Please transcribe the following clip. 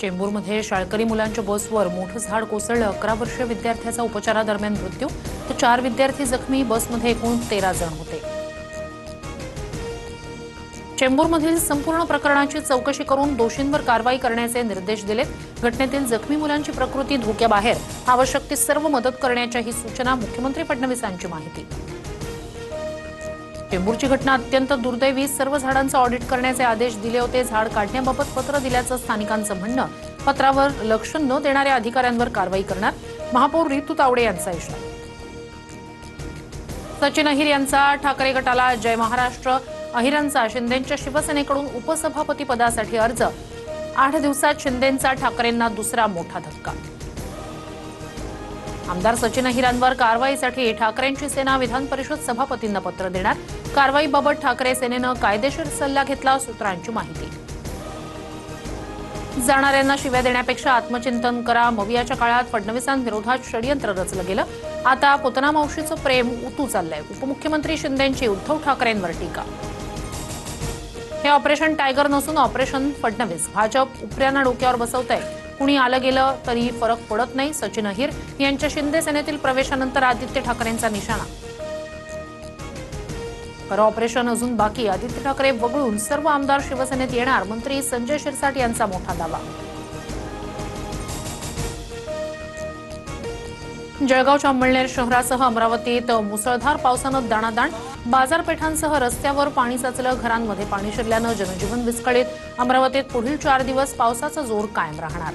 चेंबूरमध्ये शाळकरी मुलांच्या बसवर मोठं झाड कोसळलं. 11 वर्षीय विद्यार्थ्याचा उपचारादरम्यान मृत्यू तर 4 विद्यार्थी जखमी. बसमध्ये एकूण 13 जण होते. चेंबूरमधील संपूर्ण प्रकरणाची चौकशी करून दोषींवर कारवाई करण्याचे निर्देश दिलेत. घटनेतील जखमी मुलांची प्रकृती धोक्याबाहेर, आवश्यक ती सर्व मदत करण्याच्याही सूचना. मुख्यमंत्री फडणवीसांची माहिती. चेंबूरची घटना अत्यंत दुर्दैवी. सर्व झाडांचं ऑडिट करण्याचे आदेश दिले होते. झाड काढण्याबाबत पत्र दिल्याचं स्थानिकांचं म्हणणं. पत्रावर लक्ष न देणाऱ्या अधिकाऱ्यांवर कारवाई करणार. महापौर रितू तावडे यांचा इशारा. सचिन अहिर यांचा ठाकरे गटाला जय महाराष्ट्र. अहिरांचा शिंदेंच्या शिवसेनेकडून उपसभापती पदासाठी अर्ज. 8 दिवसात शिंदेंचा ठाकरेंना दुसरा मोठा धक्का. आमदार सचिन अहिरांवर कारवाईसाठी ठाकरेंची सेना विधान परिषद सभापतींना पत्र देणार. कारवाईबाबत ठाकरे सेनेनं कायदेशीर सल्ला घेतला. सूत्रांची माहिती. जाणाऱ्यांना शिव्या देण्यापेक्षा आत्मचिंतन करा. मवियाच्या काळात फडणवीसांविरोधात षडयंत्र रचलं गेलं. आता पुतना मावशीचं प्रेम उतू चाललंय. उपमुख्यमंत्री शिंदेंची उद्धव ठाकरेंवर टीका. हे ऑपरेशन टायगर नसून ऑपरेशन फडणवीस. भाजप उपऱ्यांना डोक्यावर बसवतंय. कुणी आलं गेलं तरी फरक पडत नाही. सचिन अहिर यांच्या शिंदे सेनेतील प्रवेशानंतर आदित्य ठाकरेंचा निशाणा. खरं ऑपरेशन अजून बाकी. आदित्य ठाकरे वगळून सर्व आमदार शिवसेनेत येणार. मंत्री संजय शिरसाट यांचा मोठा दावा. जळगावच्या अंमळनेर शहरासह अमरावतीत मुसळधार पावसानं दाणादाण. बाजारपेठांसह रस्त्यावर पाणी साचलं. घरांमध्ये पाणी शिरल्यानं जनजीवन विस्कळीत. अमरावतीत पुढील 4 दिवस पावसाचा जोर कायम राहणार.